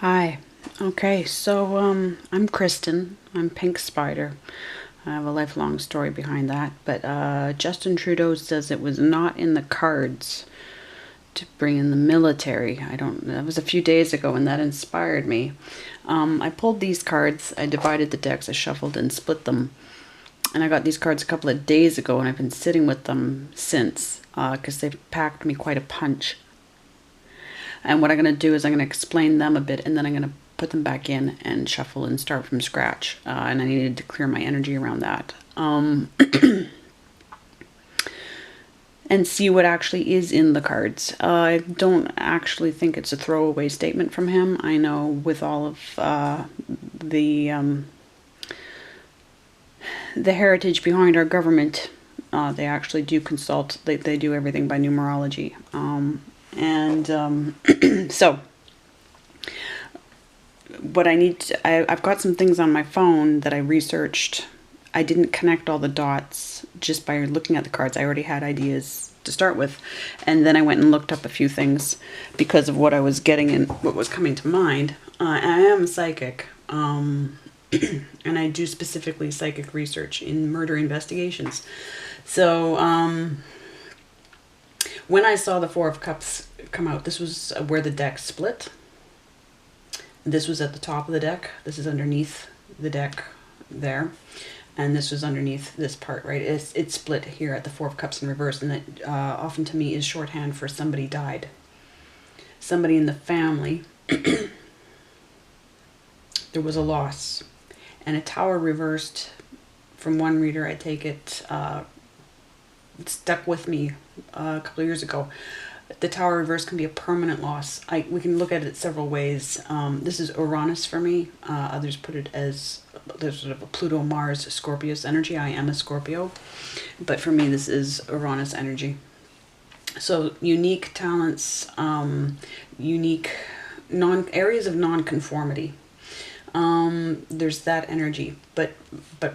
Hi. Okay, so I'm Kristen. I'm Pink Spider. I have a lifelong story behind that, but Justin Trudeau says it was not in the cards to bring in the military. That was a few days ago, and that inspired me. I pulled these cards, I divided the decks, I shuffled and split them. And I got these cards a couple of days ago, and I've been sitting with them since, because they've packed me quite a punch. And what I'm going to do is I'm going to explain them a bit, and then I'm going to put them back in and shuffle and start from scratch. And I needed to clear my energy around that. And see what actually is in the cards. I don't actually think it's a throwaway statement from him. I know with all of the heritage behind our government, they actually do consult. They do everything by numerology. So what I need to, I've got some things on my phone that I researched. I didn't connect all the dots just by looking at the cards. I already had ideas to start with. And then I went and looked up a few things because of what I was getting and what was coming to mind. I am psychic. And I do specifically psychic research in murder investigations. So when I saw the Four of Cups come out, this was where the deck split. This was at the top of the deck. This is underneath the deck there. And this was underneath this part, right? It's split here at the Four of Cups in reverse. And that often to me is shorthand for somebody died. Somebody in the family. There was a loss. And a Tower reversed, from one reader, I take it, it stuck with me a couple of years ago. The Tower reverse can be a permanent loss. We can look at it several ways. This is Uranus for me. Others put it as there's sort of a Pluto, Mars, Scorpius energy. I am a Scorpio. But for me, this is Uranus energy. So unique talents, unique areas of non-conformity. There's that energy. But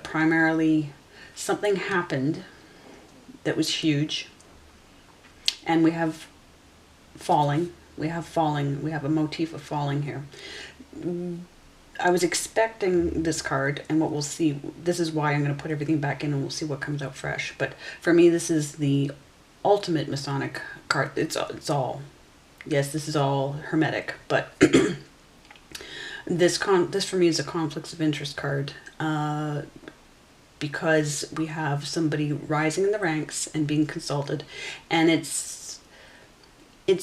primarily, something happened that was huge. And we have falling. We have a motif of falling here. I was expecting this card, and what we'll see, this is why I'm going to put everything back in and we'll see what comes out fresh. But for me, this is the ultimate Masonic card. It's all, yes, this is all hermetic, but this for me is a conflicts of interest card. Because we have somebody rising in the ranks and being consulted, and it's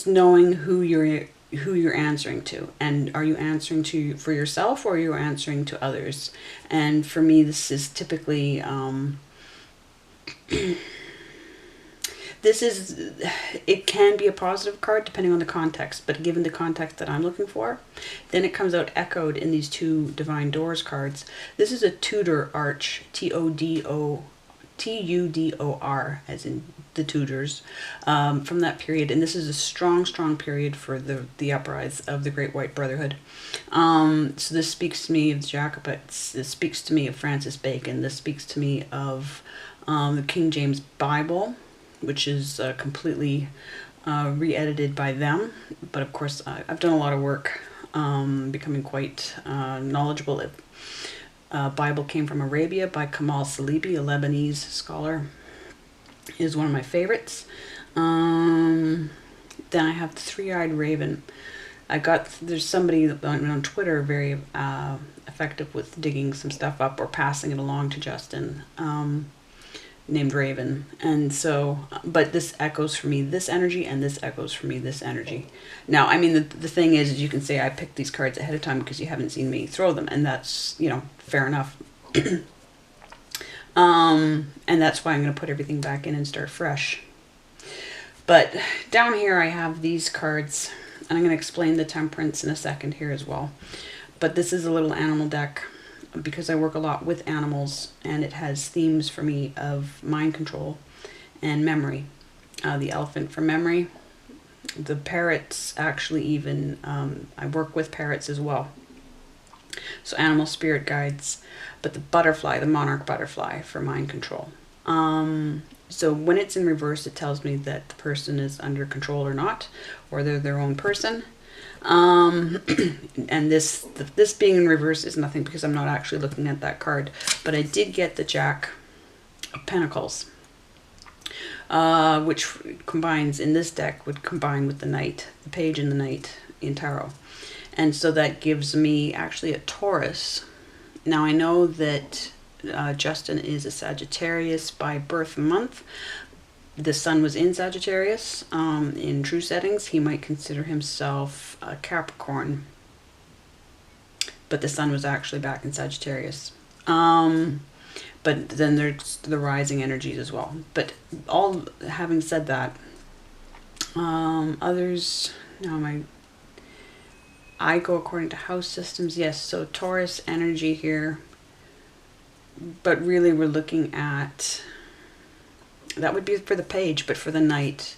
knowing who you're answering to, and are you answering to for yourself or are you answering to others? And for me, this is typically it can be a positive card depending on the context, but given the context that I'm looking for, then it comes out echoed in these two Divine Doors cards. This is a Tudor arch, Tudor, as in the Tudors, from that period. And this is a strong period for the uprise of the Great White Brotherhood. So this speaks to me of the Jacobites. This speaks to me of Francis Bacon. This speaks to me of the King James Bible, which is completely re-edited by them. But of course, I've done a lot of work becoming quite knowledgeable. Bible Came from Arabia by Kamal Salibi, a Lebanese scholar, is one of my favorites. Then I have the Three-Eyed Raven. There's somebody on Twitter very effective with digging some stuff up or passing it along to Justin, named Raven. And so, but this echoes for me this energy, and this echoes for me this energy. Now, I mean, the thing is you can say I picked these cards ahead of time because you haven't seen me throw them, and that's, fair enough. And that's why I'm going to put everything back in and start fresh. But down here I have these cards, and I'm going to explain the Temperance in a second here as well. But this is a little animal deck, because I work a lot with animals, and it has themes for me of mind control and memory. The elephant for memory. The parrots, actually, even I work with parrots as well. So animal spirit guides. But the butterfly, the monarch butterfly, for mind control. So when it's in reverse, it tells me that the person is under control or not, or they're their own person. And this being in reverse is nothing because I'm not actually looking at that card. But I did get the Jack of Pentacles, which combines in this deck, would combine with the Knight, the Page and the Knight in Tarot. And so that gives me actually a Taurus. Now I know that Justin is a Sagittarius by birth month. The sun was in Sagittarius. In true settings, he might consider himself a Capricorn. But the sun was actually back in Sagittarius. But then there's the rising energies as well. But all having said that, others, no, I go according to house systems. Yes, so Taurus energy here. But really we're looking at, that would be for the Page, but for the Knight.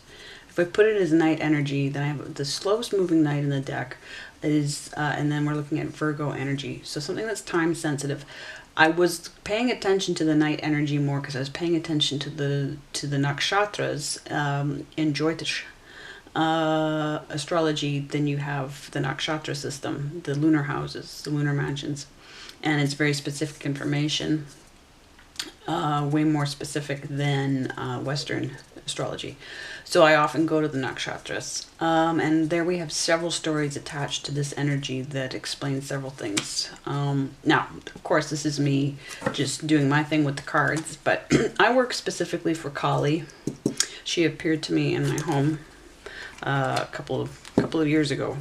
If I put it as Knight energy, then I have the slowest moving Knight in the deck is, and then we're looking at Virgo energy. So something that's time sensitive. I was paying attention to the Knight energy more because I was paying attention to the nakshatras in Jyotish astrology. Then you have the nakshatra system, the lunar houses, the lunar mansions, and it's very specific information, way more specific than Western astrology. So I often go to the nakshatras, and there we have several stories attached to this energy that explain several things. Now, of course, this is me just doing my thing with the cards, but I work specifically for Kali. She appeared to me in my home a couple of years ago,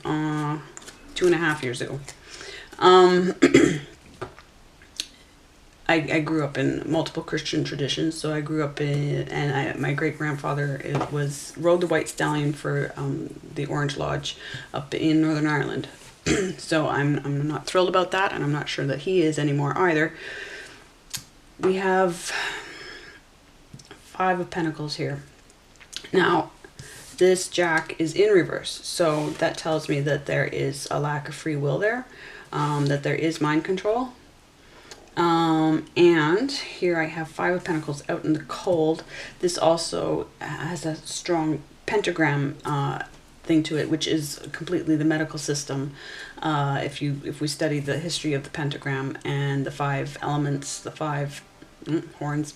2.5 years ago. I grew up in multiple Christian traditions, so I grew up in, and my great-grandfather rode the white stallion for the Orange Lodge up in Northern Ireland. So I'm not thrilled about that, and I'm not sure that he is anymore either. We have 5 of Pentacles here. Now, this Jack is in reverse, so that tells me that there is a lack of free will there, that there is mind control. And here I have 5 of Pentacles out in the cold. This also has a strong pentagram thing to it, which is completely the medical system. If we study the history of the pentagram and the 5 elements, the 5 horns,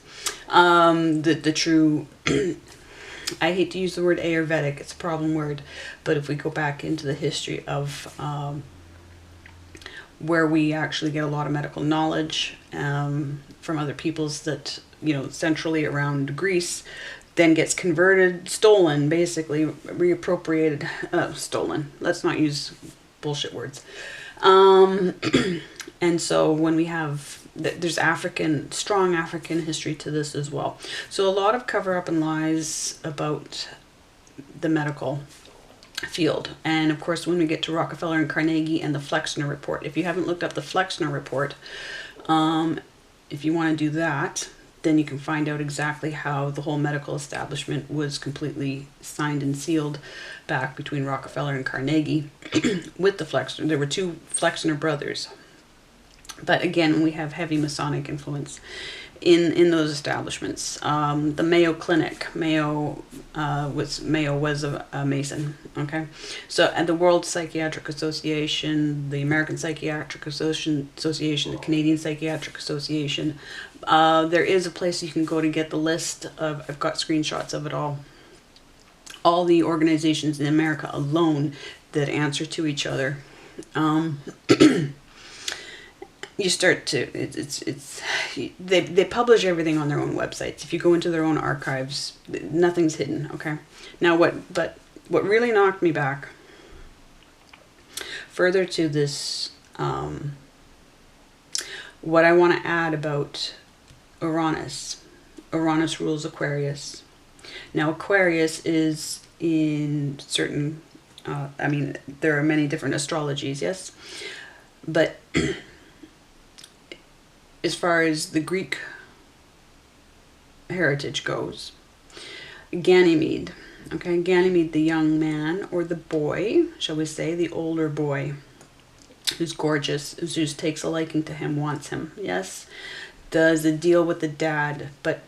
the true I hate to use the word Ayurvedic, it's a problem word, but if we go back into the history of where we actually get a lot of medical knowledge from other peoples that, centrally around Greece, then gets converted, stolen, basically, reappropriated, stolen. Let's not use bullshit words. And so when we have, there's strong African history to this as well. So a lot of cover up and lies about the medical field. And of course, when we get to Rockefeller and Carnegie and the Flexner Report, if you haven't looked up the Flexner Report, if you want to do that, then you can find out exactly how the whole medical establishment was completely signed and sealed back between Rockefeller and Carnegie with the Flexner. There were 2 Flexner brothers. But again, we have heavy Masonic influence in those establishments. The Mayo Clinic, Mayo was a Mason. Okay, so and the World Psychiatric Association, the American Psychiatric Association, the Canadian Psychiatric Association. There is a place you can go to get the list of. I've got screenshots of it all. All the organizations in America alone that answer to each other. You start to, they publish everything on their own websites. If you go into their own archives, nothing's hidden, okay? Now what really knocked me back further to this, what I want to add about Uranus. Uranus rules Aquarius. Now Aquarius is in certain, there are many different astrologies, yes? But as far as the Greek heritage goes, Ganymede, okay, Ganymede, the young man or the boy, shall we say, the older boy, who's gorgeous, Zeus takes a liking to him, wants him, yes, does a deal with the dad, but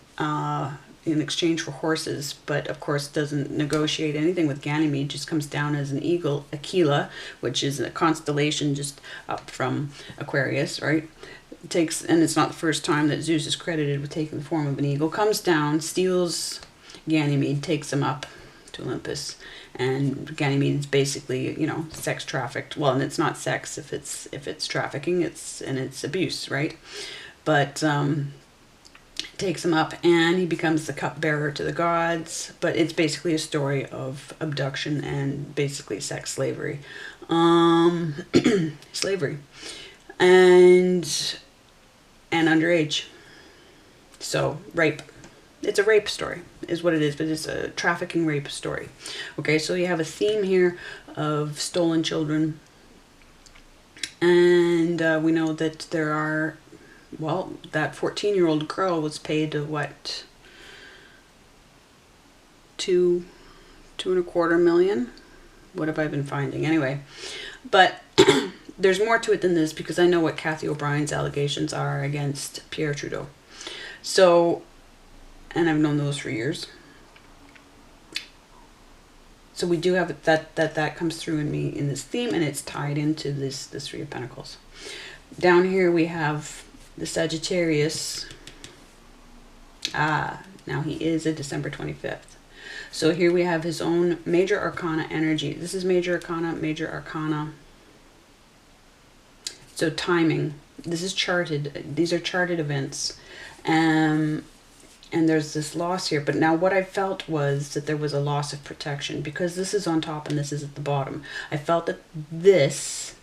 in exchange for horses, but of course doesn't negotiate anything with Ganymede, just comes down as an eagle, Aquila, which is a constellation just up from Aquarius, right? And it's not the first time that Zeus is credited with taking the form of an eagle, comes down, steals Ganymede, takes him up to Olympus, and Ganymede is basically, sex trafficked. Well, and it's not sex if it's trafficking, it's abuse, right? But takes him up, and he becomes the cupbearer to the gods. But it's basically a story of abduction and basically sex slavery, slavery, and underage. So rape. It's a rape story, is what it is, but it's a trafficking rape story. Okay, so you have a theme here of stolen children, and we know that there are. Well, that 14-year-old girl was paid what? $2.25 million? What have I been finding? Anyway, but there's more to it than this, because I know what Kathy O'Brien's allegations are against Pierre Trudeau. So, and I've known those for years. So we do have that comes through in me in this theme, and it's tied into this Three of Pentacles. Down here we have the Sagittarius. Now he is a December 25th. So here we have his own major arcana energy. This is major arcana. So timing. This is charted. These are charted events. And there's this loss here. But now what I felt was that there was a loss of protection, because this is on top and this is at the bottom. I felt that this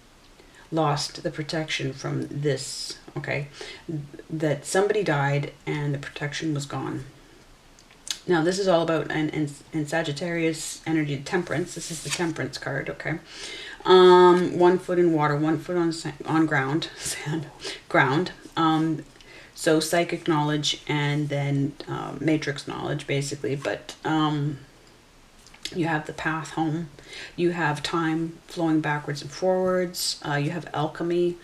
lost the protection from this, okay? That somebody died and the protection was gone. Now this is all about, and Sagittarius energy, temperance. This is the temperance card, okay? 1 foot in water, 1 foot on ground, ground. So psychic knowledge, and then matrix knowledge, basically. But you have the path home. You have time flowing backwards and forwards. You have alchemy.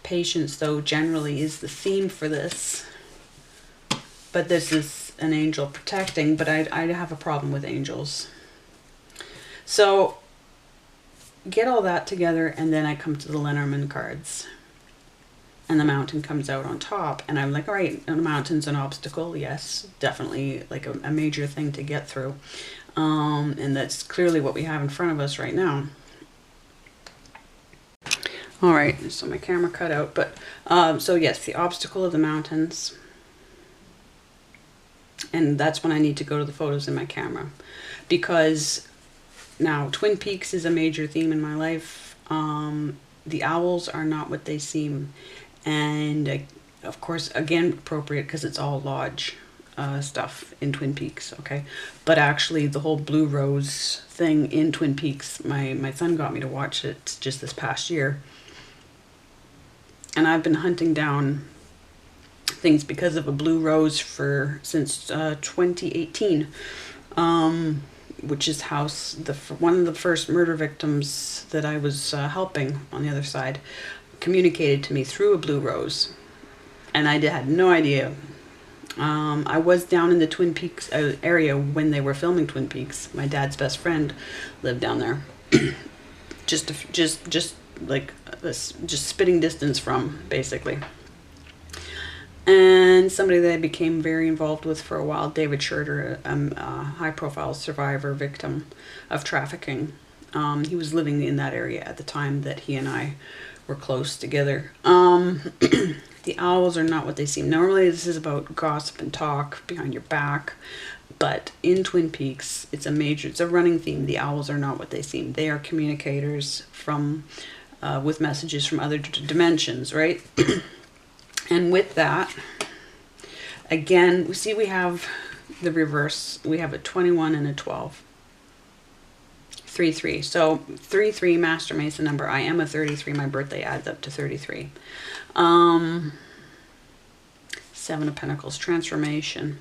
Patience, though, generally is the theme for this. But this is an angel protecting, but I have a problem with angels. So get all that together, and then I come to the Lenormand cards. And the mountain comes out on top, and I'm like, all right, the mountain's an obstacle. Yes, definitely like a major thing to get through. And that's clearly what we have in front of us right now. All right, so my camera cut out, but so yes, the obstacle of the mountains. And that's when I need to go to the photos in my camera, because now Twin Peaks is a major theme in my life. The owls are not what they seem. And of course, again, appropriate because it's all lodge stuff in Twin Peaks, okay? But actually, the whole Blue Rose thing in Twin Peaks, my son got me to watch it just this past year. And I've been hunting down things because of a Blue Rose since 2018, which is how one of the first murder victims that I was helping on the other side communicated to me through a Blue Rose, and I had no idea. I was down in the Twin Peaks area when they were filming Twin Peaks. My dad's best friend lived down there, just like this, just spitting distance from, basically. And somebody that I became very involved with for a while, David Schurter, a high-profile survivor, victim of trafficking. He was living in that area at the time that he and I were close together. The owls are not what they seem. Normally this is about gossip and talk behind your back, but in Twin Peaks it's a running theme. The owls are not what they seem. They are communicators with messages from other dimensions, right? And with that, again, we have the reverse. We have a 21 and a 12. 3-3. So 3-3, Master Mason number. I am a 33. My birthday adds up to 33. 7 of Pentacles, transformation.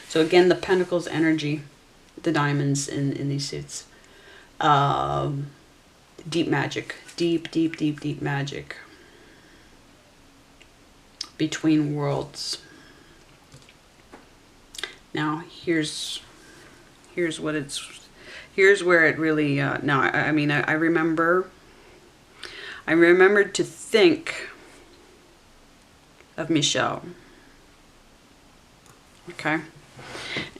So again, the Pentacles energy, the diamonds in these suits. Deep magic. Deep magic. Between worlds. Now, here's where it really, now, I mean, I remembered to think of Michelle. Okay.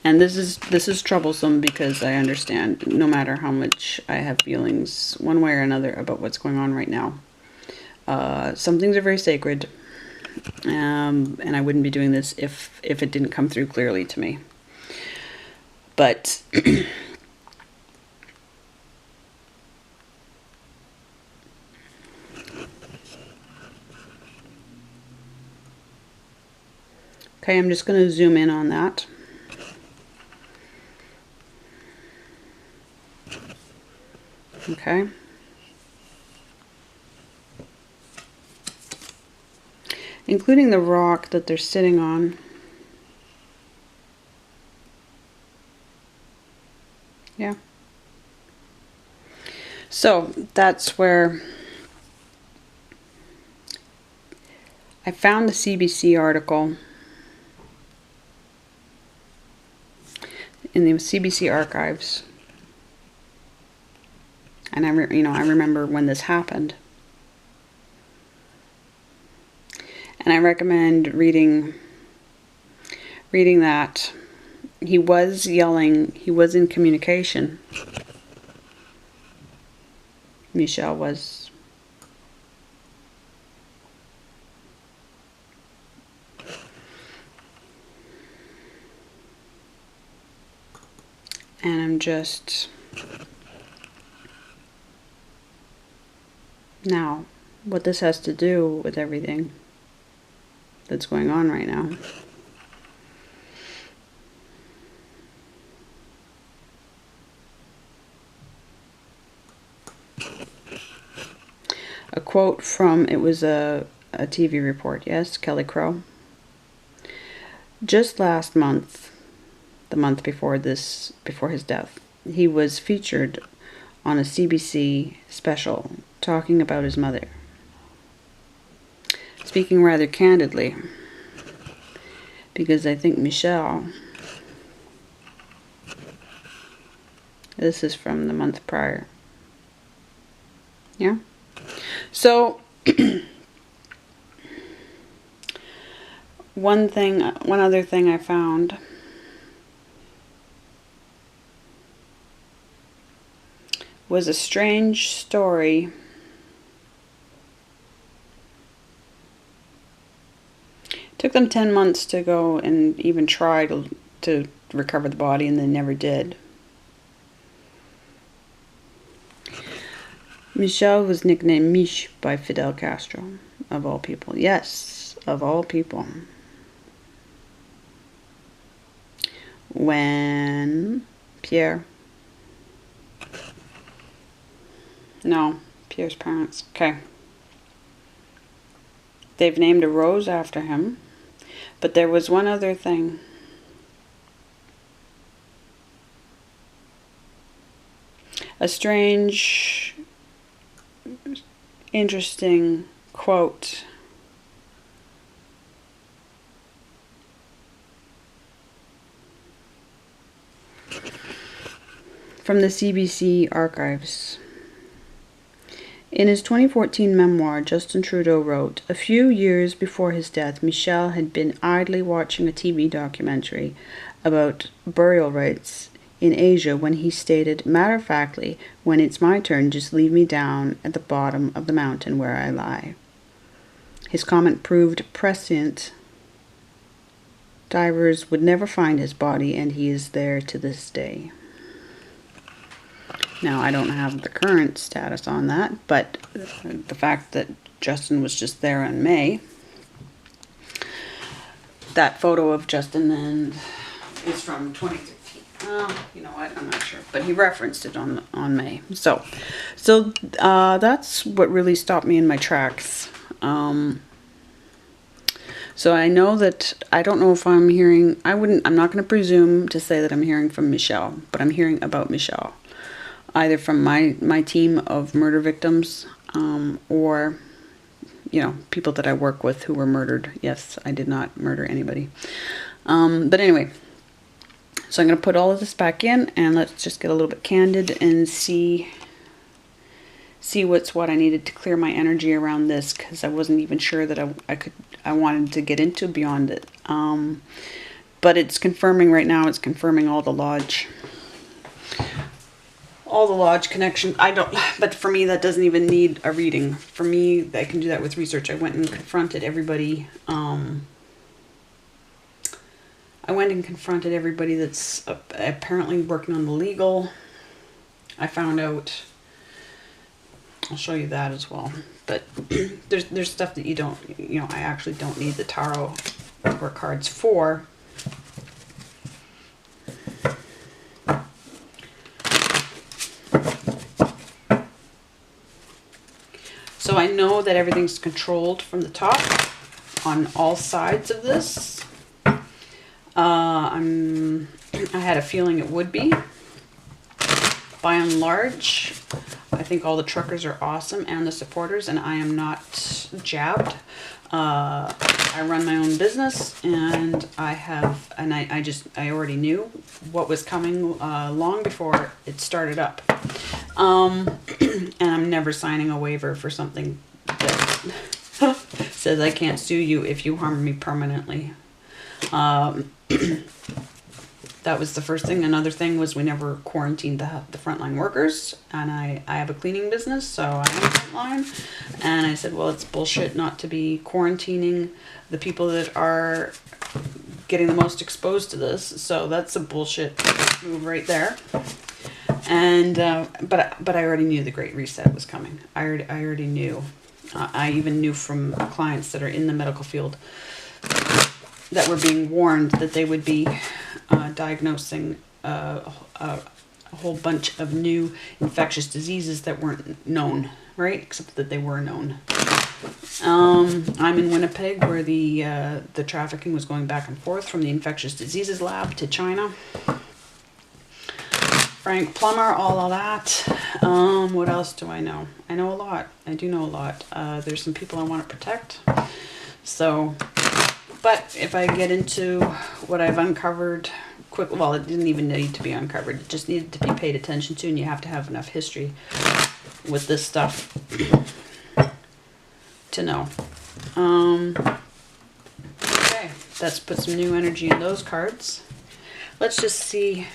And this is troublesome because I understand no matter how much I have feelings one way or another about what's going on right now. Some things are very sacred. And I wouldn't be doing this if it didn't come through clearly to me. But okay, I'm just going to zoom in on that. Okay. Including the rock that they're sitting on. Yeah. So that's where I found the CBC article in the CBC archives. And I remember when this happened. And I recommend reading that. He was yelling. He was in communication. Michelle was. And I'm just... Now, what this has to do with everything that's going on right now. A quote from, it was a TV report, yes, Kelly Crow. Just last month, the month before his death, he was featured on a CBC special talking about his mother. Speaking rather candidly, because I think Michelle, this is from the month prior. Yeah? So, one other thing I found was a strange story Took them 10 months to go and even try to recover the body, and they never did. Michelle was nicknamed Mich by Fidel Castro, of all people. Yes, of all people. When Pierre's parents. Okay. They've named a rose after him. But there was one other thing. A strange, interesting quote from the CBC archives. In his 2014 memoir, Justin Trudeau wrote, "A few years before his death, Michel had been idly watching a TV documentary about burial rites in Asia when he stated, matter-of-factly, 'When it's my turn, just leave me down at the bottom of the mountain where I lie.' His comment proved prescient. Divers would never find his body, and he is there to this day." Now, I don't have the current status on that, but the fact that Justin was just there in May, that photo of Justin then is from 2013. You know what? I'm not sure, but he referenced it on May. So that's what really stopped me in my tracks. So I know that, I don't know if I'm hearing, I'm not going to presume to say that I'm hearing from Michelle, but I'm hearing about Michelle. Either from my team of murder victims, or, people that I work with who were murdered. Yes, I did not murder anybody. But anyway, So I'm going to put all of this back in, and let's just get a little bit candid and see what's what. I needed to clear my energy around this because I wasn't even sure that I wanted to get into beyond it. But it's confirming right now. It's confirming all the lodge connection. But for me, that doesn't even need a reading. For me, I can do that with research. I went and confronted everybody. That's apparently working on the legal. I found out. I'll show you that as well. But there's stuff that I actually don't need the tarot or cards for. So I know that everything's controlled from the top on all sides of this. I had a feeling it would be. By and large, I think all the truckers are awesome and the supporters, and I am not jabbed. I run my own business, and I already knew what was coming long before it started up. And I'm never signing a waiver for something that says I can't sue you if you harm me permanently. That was the first thing. Another thing was we never quarantined the frontline workers, and I have a cleaning business, so I'm frontline. And I said, well, it's bullshit not to be quarantining the people that are getting the most exposed to this. So that's a bullshit move right there. And but I already knew the Great Reset was coming. I already knew. I even knew from clients that are in the medical field that were being warned that they would be diagnosing a whole bunch of new infectious diseases that weren't known, right? Except that they were known. I'm in Winnipeg, where the trafficking was going back and forth from the infectious diseases lab to China. Frank Plummer, all of that. What else do I know? I know a lot. I do know a lot. There's some people I want to protect. So, but if I get into what I've uncovered quick, well, it didn't even need to be uncovered. It just needed to be paid attention to, and you have to have enough history with this stuff to know. Okay, let's put some new energy in those cards. Let's just see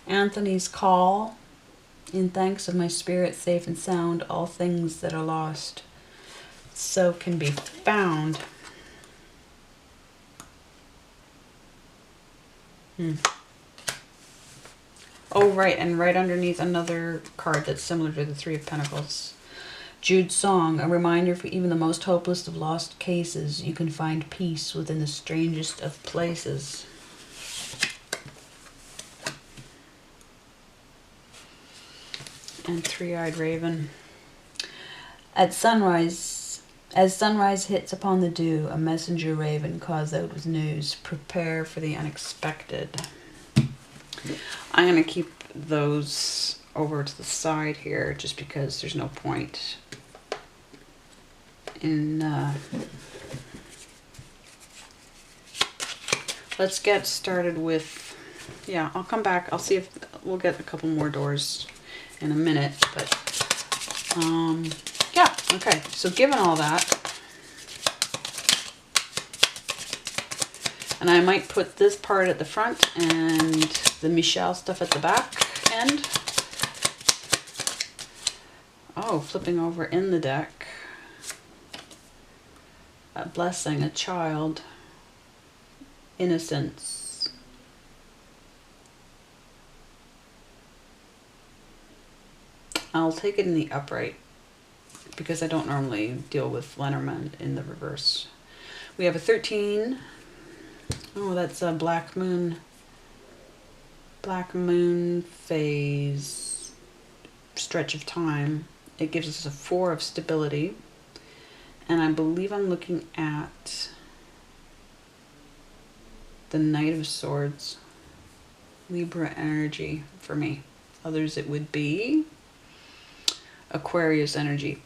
Anthony's call. In thanks of my spirit, safe and sound, all things that are lost so can be found. Oh, right, and right underneath another card that's similar to the Three of Pentacles. Jude's song, a reminder for even the most hopeless of lost cases, you can find peace within the strangest of places. And Three-Eyed Raven. As sunrise hits upon the dew, a messenger raven calls out with news. Prepare for the unexpected. I'm going to keep those over to the side here just because there's no point in... Let's get started with... Yeah, I'll come back. I'll see if we'll get a couple more doors in a minute, but yeah, okay, so given all that, and I might put this part at the front and the Michelle stuff at the back end. Oh, flipping over in the deck, a blessing, a child, innocence. I'll take it in the upright because I don't normally deal with Lenormand in the reverse. We have a 13. Oh, that's a black moon phase stretch of time. It gives us a 4 of stability. And I believe I'm looking at the Knight of Swords. Libra energy for me. Others it would be Aquarius energy,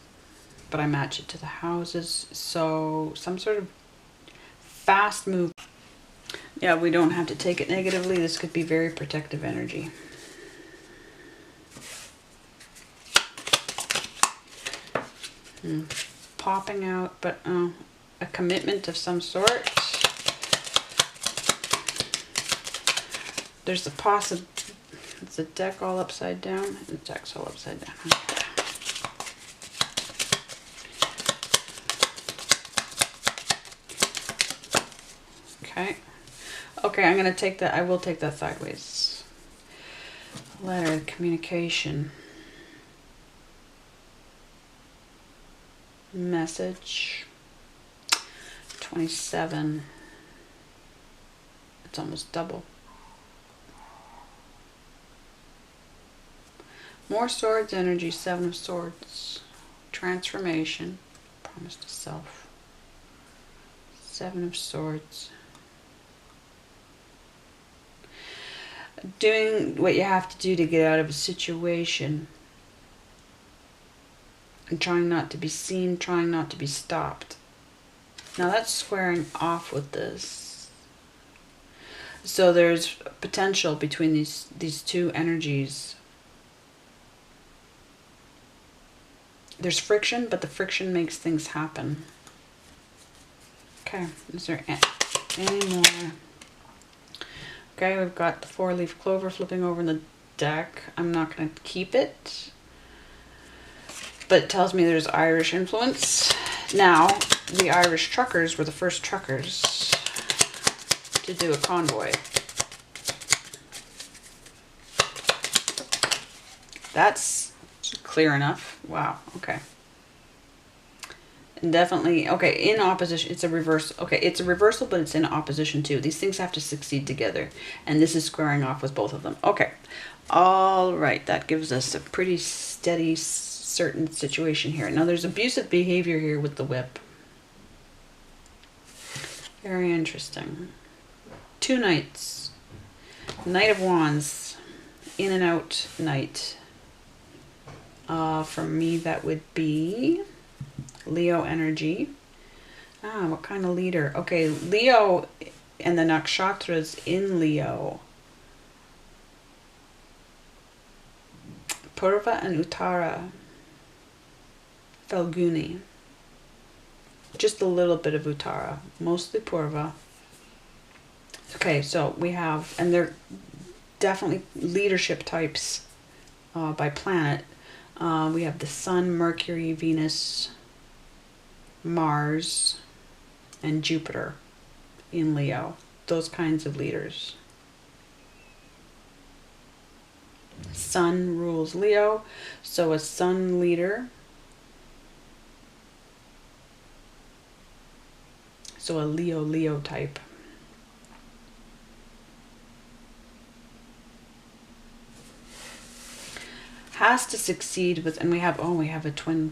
but I match it to the houses, so some sort of fast move. Yeah, we don't have to take it negatively. This could be very protective energy. Popping out, but a commitment of some sort. There's the possible. It's the deck all upside down. The deck's all upside down. Okay. Okay, I'm gonna take that. I will take that sideways. Letter, communication. Message. 27. It's almost double. More swords energy, 7 of swords. Transformation. Promise to self. 7 of swords. Doing what you have to do to get out of a situation. And trying not to be seen, trying not to be stopped. Now that's squaring off with this. So there's potential between these two energies. There's friction, but the friction makes things happen. Okay, is there any more? Okay, we've got the 4-leaf clover flipping over in the deck. I'm not going to keep it, but it tells me there's Irish influence. Now, the Irish truckers were the first truckers to do a convoy. That's clear enough. Wow, okay. And definitely, okay, in opposition, it's a reversal. Okay, it's a reversal, but it's in opposition too. These things have to succeed together. And this is squaring off with both of them. Okay, all right, that gives us a pretty steady, certain situation here. Now, there's abusive behavior here with the whip. Very interesting. 2 knights. Knight of Wands. In and out knight. For me, that would be Leo energy. What kind of leader? Okay, Leo and the nakshatras in Leo. Purva and Uttara. Falguni. Just a little bit of Uttara. Mostly Purva. Okay, so we have, and they're definitely leadership types by planet. We have the Sun, Mercury, Venus, Mars, and Jupiter in Leo. Those kinds of leaders. Sun rules Leo, so a Sun leader. So a Leo type. Has to succeed with, and we have a twin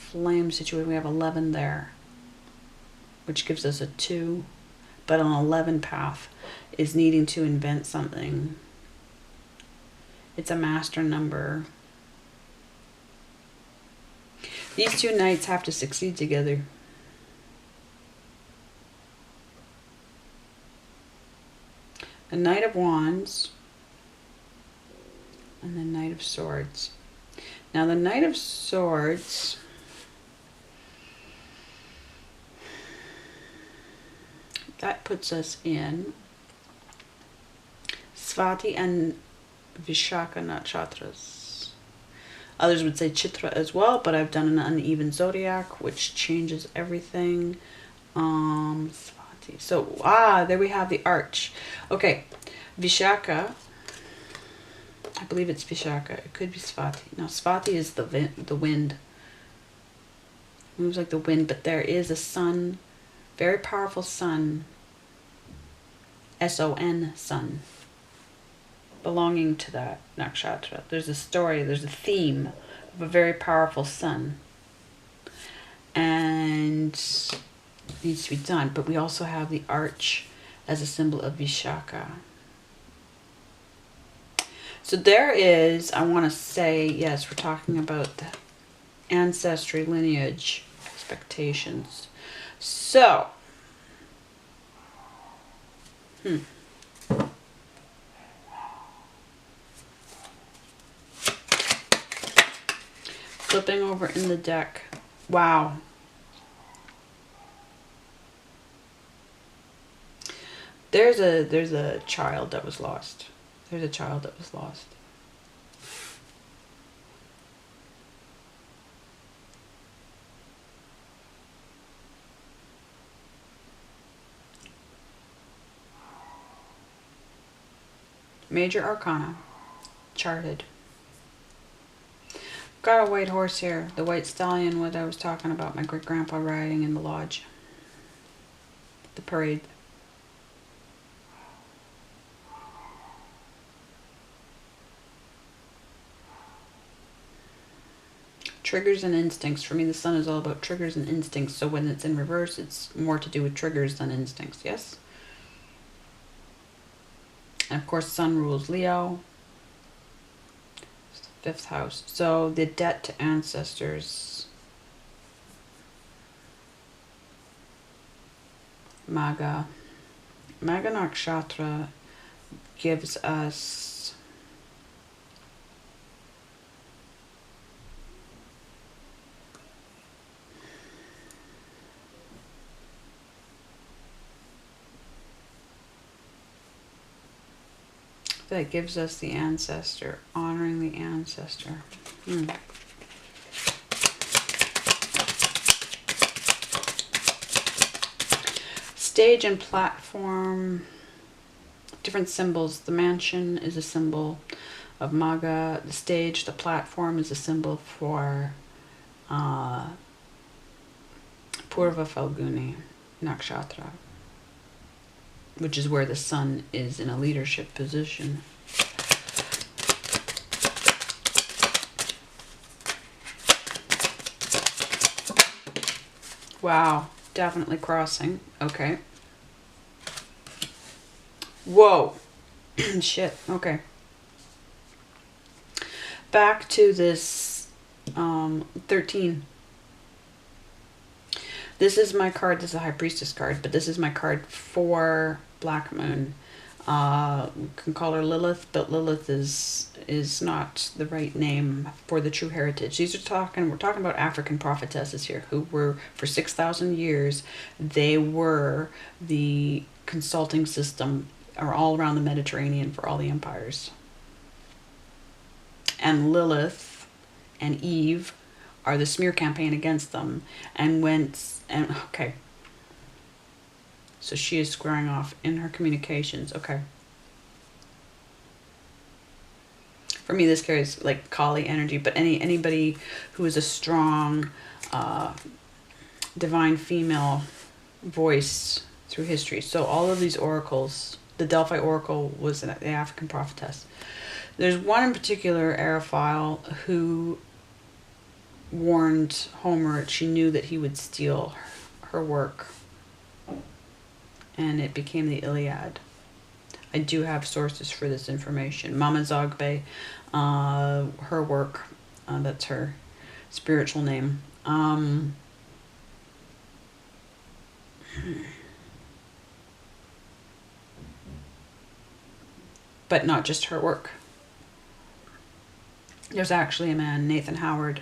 flame situation. We have 11 there, which gives us a 2, but an 11 path is needing to invent something. It's a master number. These 2 knights have to succeed together. The Knight of Wands and the Knight of Swords. Now the Knight of Swords, that puts us in Swati and Vishaka nakshatras. Others would say Chitra as well, but I've done an uneven zodiac, which changes everything. Swati. So, there we have the arch. Okay, Vishaka. I believe it's Vishaka. It could be Swati. Now, Swati is the wind. Moves like the wind, but there is a sun, very powerful sun, S-O-N, sun, belonging to that nakshatra. There's a story, there's a theme of a very powerful sun. And it needs to be done. But we also have the arch as a symbol of Vishaka. So there is, I want to say, yes, we're talking about the ancestry, lineage, expectations. So, Flipping over in the deck. Wow. There's a child that was lost. There's a child that was lost. Major Arcana. Charted. Got a white horse here. The white stallion, what I was talking about. My great-grandpa riding in the lodge. The parade. Triggers and instincts. For me, the sun is all about triggers and instincts. So when it's in reverse, it's more to do with triggers than instincts. Yes? And of course, sun rules Leo. It's the 5th house. So the debt to ancestors. Maga. Maga Nakshatra gives us the ancestor, honoring the ancestor. Stage and platform, different symbols. The mansion is a symbol of Maga. The stage, the platform is a symbol for Purva Falguni Nakshatra, which is where the sun is in a leadership position. Wow, definitely crossing. Okay. Whoa. Shit, okay. Back to this 13. This is my card. This is a High Priestess card, but this is my card for Black Moon. We can call her Lilith, but Lilith is not the right name for the true heritage. We're talking about African prophetesses here, who were, for 6,000 years, they were the consulting system all around the Mediterranean for all the empires. And Lilith and Eve are the smear campaign against them, okay. So she is squaring off in her communications. Okay. For me, this carries like Kali energy, but anybody who is a strong divine female voice through history. So all of these oracles, the Delphi Oracle was the African prophetess. There's one in particular, Aerophile, who warned Homer she knew that he would steal her work, and it became the Iliad. I do have sources for this information. Mama Zogbe, her work, that's her spiritual name. But not just her work. There's actually a man, Nathan Howard,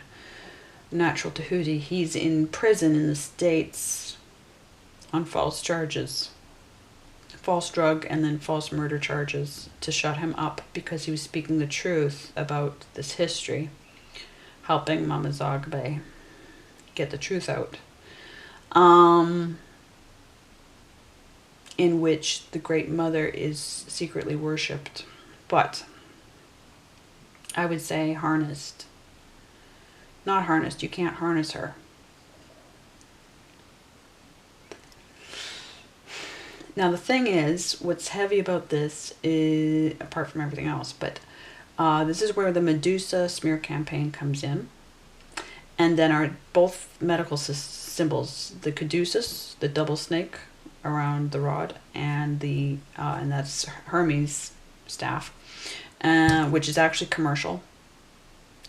Natural Tahuti. He's in prison in the States on false charges. False drug and then false murder charges to shut him up because he was speaking the truth about this history, helping Mama Zogbe get the truth out. In which the Great Mother is secretly worshipped, but I would say harnessed. Not harnessed, you can't harness her. Now the thing is, what's heavy about this is, apart from everything else, but this is where the Medusa smear campaign comes in. And then our both medical symbols, the caduceus, the double snake around the rod, and and that's Hermes staff, which is actually commercial.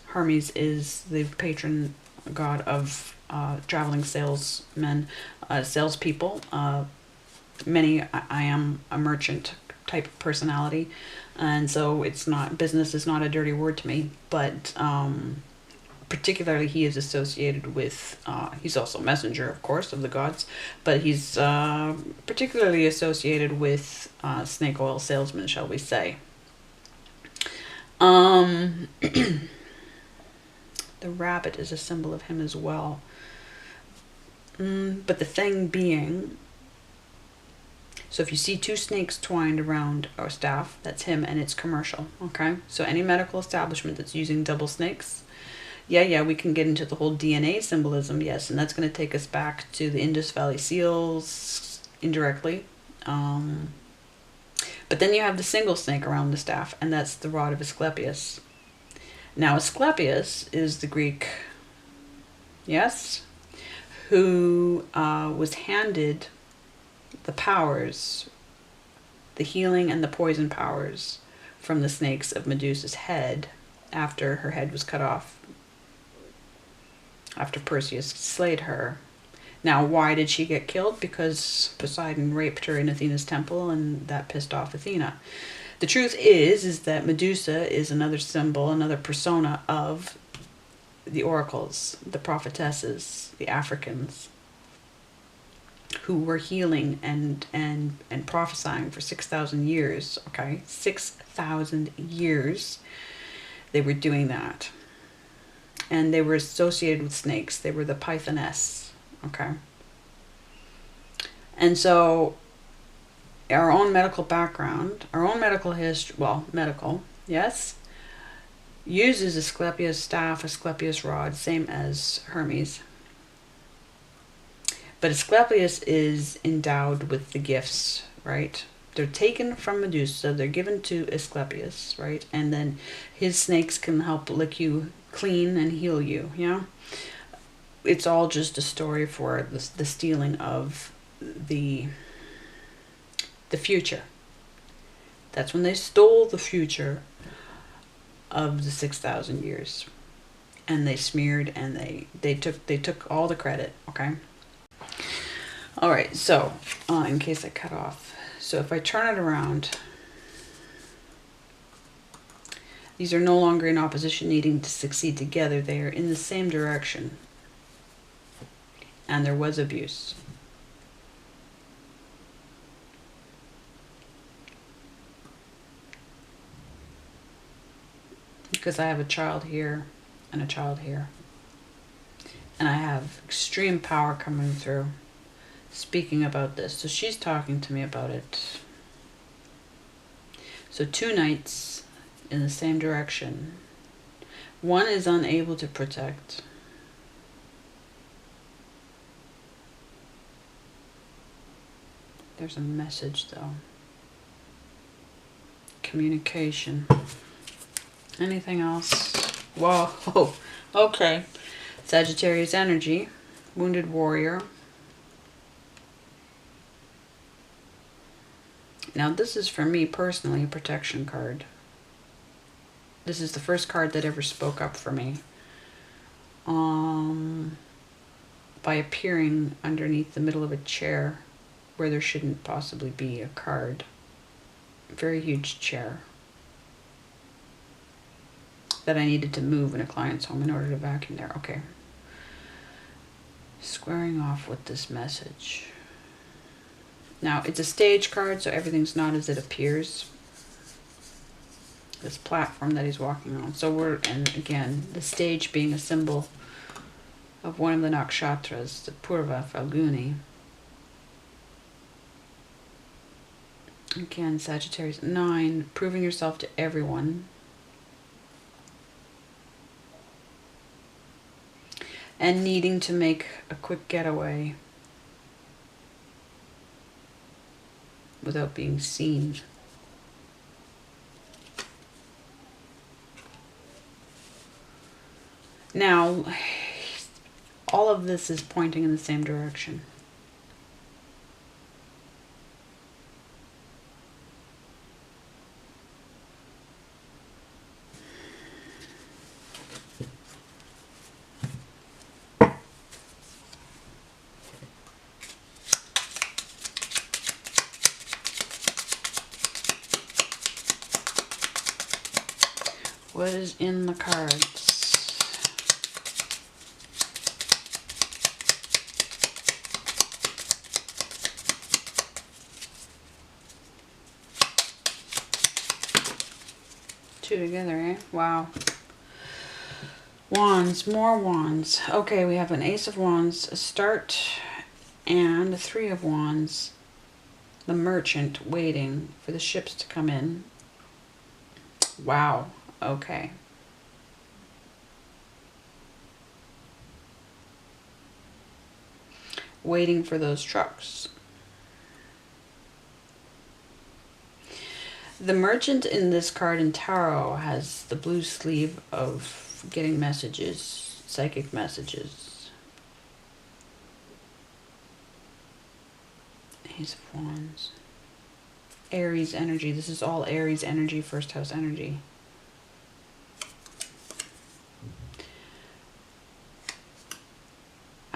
Hermes is the patron god of traveling salesmen, salespeople, I am a merchant type of personality, and so it's not, business is not a dirty word to me, but particularly he is associated with, he's also messenger, of course, of the gods, but he's particularly associated with snake oil salesmen, shall we say. The rabbit is a symbol of him as well. But the thing being, so if you see two snakes twined around a staff, that's him, and it's commercial, okay? So any medical establishment that's using double snakes, yeah, we can get into the whole DNA symbolism, yes, and that's going to take us back to the Indus Valley Seals indirectly. But then you have the single snake around the staff, and that's the rod of Asclepius. Now, Asclepius is the Greek, yes, who was handed the powers, the healing and the poison powers from the snakes of Medusa's head after her head was cut off, after Perseus slayed her. Now, why did she get killed? Because Poseidon raped her in Athena's temple, and that pissed off Athena. The truth is that Medusa is another symbol, another persona of the oracles, the prophetesses, the Africans, who were healing and prophesying for 6,000 years, okay? 6,000 years they were doing that. And they were associated with snakes. They were the Pythoness, okay? And so our own medical background, our own medical history, well, medical, yes, uses Asclepius staff, Asclepius rod, same as Hermes. But Asclepius is endowed with the gifts, right? They're taken from Medusa, they're given to Asclepius, right? And then his snakes can help lick you clean and heal you, yeah? It's all just a story for the stealing of the future. That's when they stole the future of the 6,000 years. And they smeared and they took all the credit, okay? All right, so in case I cut off, so if I turn it around, these are no longer in opposition, needing to succeed together. They are in the same direction, and there was abuse. Because I have a child here and a child here, and I have extreme power coming through speaking about this. So she's talking to me about it. So two knights in the same direction. One is unable to protect. There's a message though. Communication. Anything else? Whoa. Okay. Sagittarius energy. Wounded warrior. Now this is for me personally a protection card. This is the first card that ever spoke up for me. By appearing underneath the middle of a chair where there shouldn't possibly be a card. Very huge chair that I needed to move in a client's home in order to vacuum there. Okay. Squaring off with this message. Now, it's a stage card, so everything's not as it appears. This platform that he's walking on. So and again, the stage being a symbol of one of the nakshatras, the Purva Falguni. Again, Sagittarius 9, proving yourself to everyone. And needing to make a quick getaway without being seen. Now, all of this is pointing in the same direction. What is in the cards? Two together, eh? Wow. Wands, more wands. Okay, we have an Ace of Wands, a start, and a Three of Wands. The merchant waiting for the ships to come in. Wow. Okay. Waiting for those trucks. The merchant in this card in tarot has the blue sleeve of getting messages, psychic messages. Ace of Wands. Aries energy. This is all Aries energy, first house energy.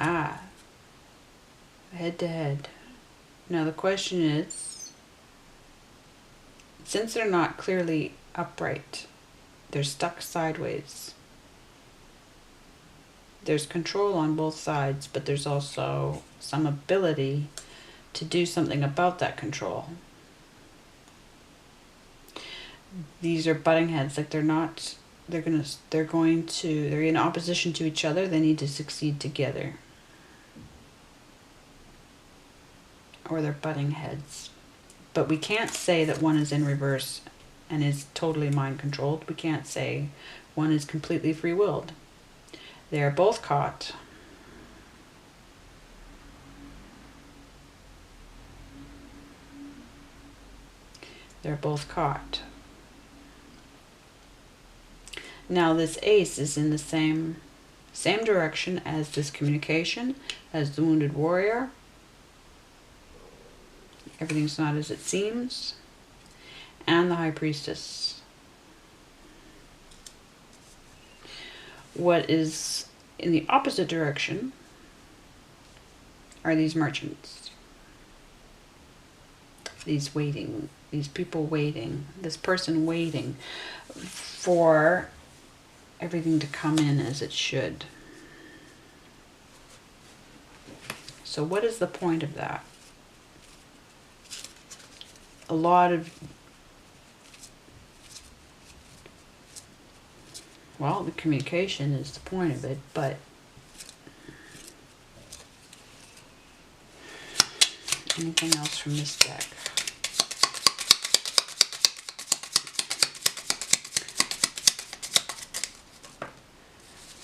Ah. Head to head. Now the question is, since they're not clearly upright, they're stuck sideways. There's control on both sides, but there's also some ability to do something about that control. These are butting heads, like they're in opposition to each other. They need to succeed together. Or they're butting heads. But we can't say that one is in reverse and is totally mind controlled. We can't say one is completely free willed. They are both caught. They're both caught. Now this ace is in the same direction as this communication, as the wounded warrior. Everything's not as it seems. And the high priestess. What is in the opposite direction are these merchants. These people waiting, this person waiting for everything to come in as it should. So what is the point of that? A lot of, well, the communication is the point of it, but anything else from this deck?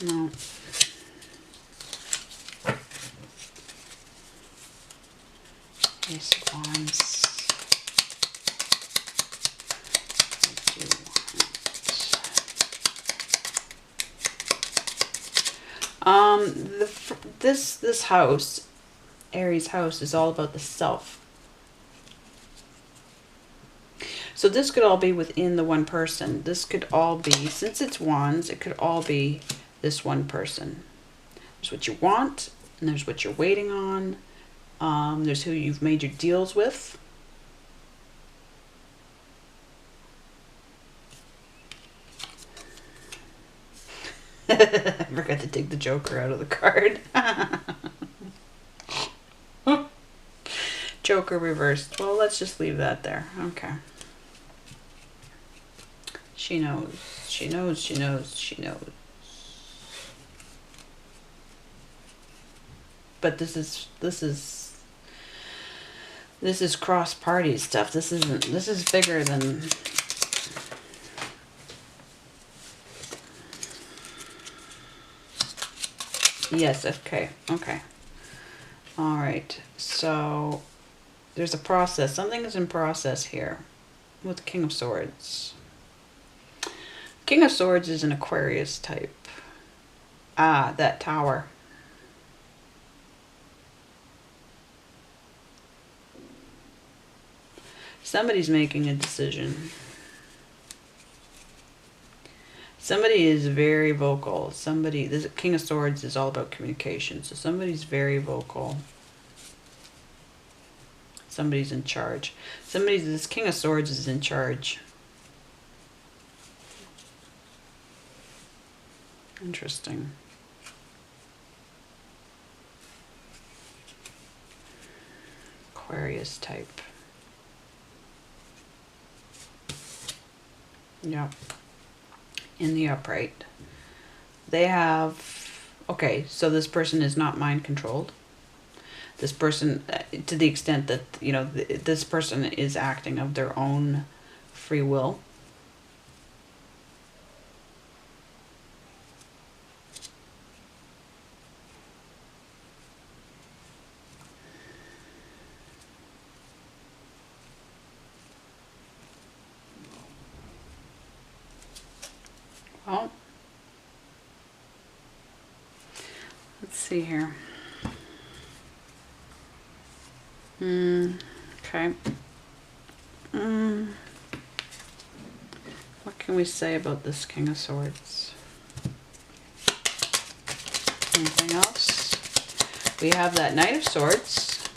No. Ace of Wands. This house, Aries house, is all about the self. So this could all be within the one person. This could all be, since it's wands, it could all be this one person. There's what you want, and there's what you're waiting on. There's who you've made your deals with. I forgot to take the Joker out of the card. Joker reversed. Well, let's just leave that there. Okay. She knows. She knows. She knows. She knows. But this is cross-party stuff. This is bigger than. Yes, okay. Okay. All right. So there's a process. Something is in process here with the King of Swords. King of Swords is an Aquarius type. Ah, that tower. Somebody's making a decision. Somebody is very vocal. This King of Swords is all about communication. So somebody's very vocal. Somebody's in charge. This King of Swords is in charge. Interesting. Aquarius type. Yep. In the upright. They have... Okay, so this person is not mind controlled. This person, to the extent that, you know, this person is acting of their own free will. Well, let's see here. Okay. What can we say about this King of Swords? Anything else? We have that Knight of Swords.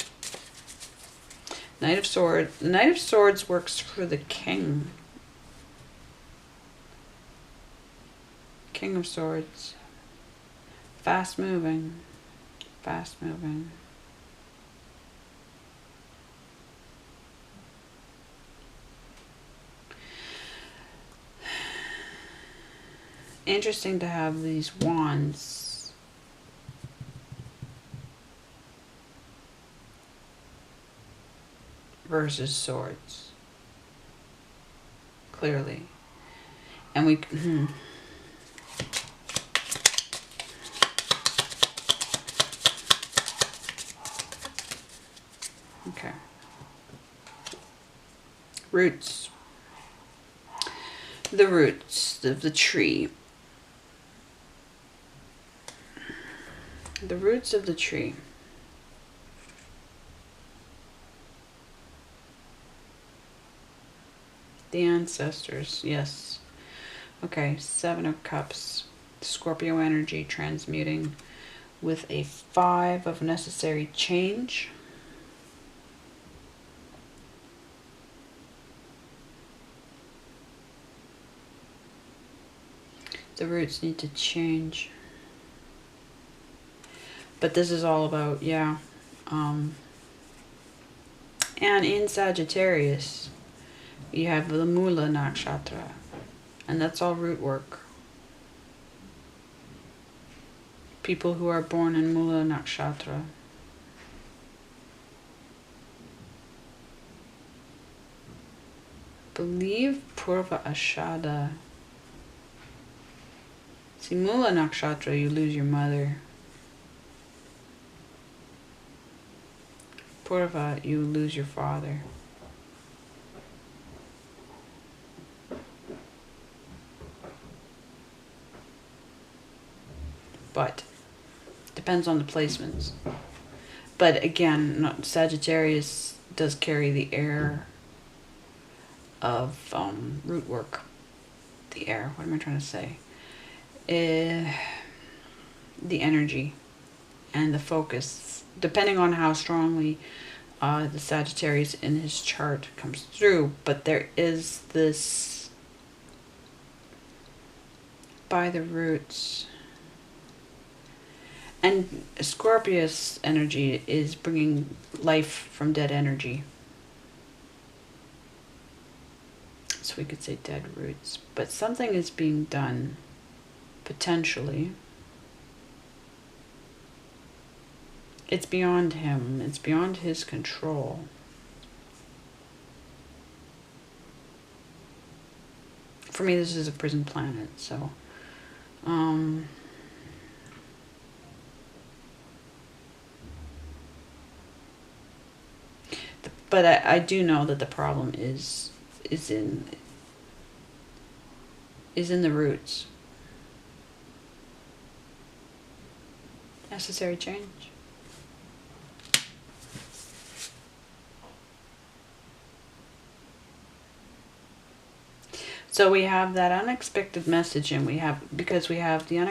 Knight of Swords. The Knight of Swords works for the King. King of Swords. Fast moving. Fast moving. Interesting to have these wands. Versus swords. Clearly. And we... Okay. Roots. The roots of the tree. The roots of the tree. The ancestors, yes. Okay, Seven of Cups. Scorpio energy transmuting with a 5 of necessary change. The roots need to change. But this is all about, yeah. And in Sagittarius, you have the Mula Nakshatra. And that's all root work. People who are born in Mula Nakshatra. Believe Purva Ashada. See, Mula Nakshatra, you lose your mother. Purva, you lose your father. But depends on the placements. But again, Sagittarius does carry the air of root work. The air, what am I trying to say? The energy and the focus, depending on how strongly the Sagittarius in his chart comes through. But there is this by the roots. And Scorpius energy is bringing life from dead energy. So we could say dead roots. But something is being done, potentially. It's beyond him. It's beyond his control. For me, this is a prison planet, so... But I do know that the problem is in the roots. Necessary change. So we have that unexpected message, and because we have the unexpected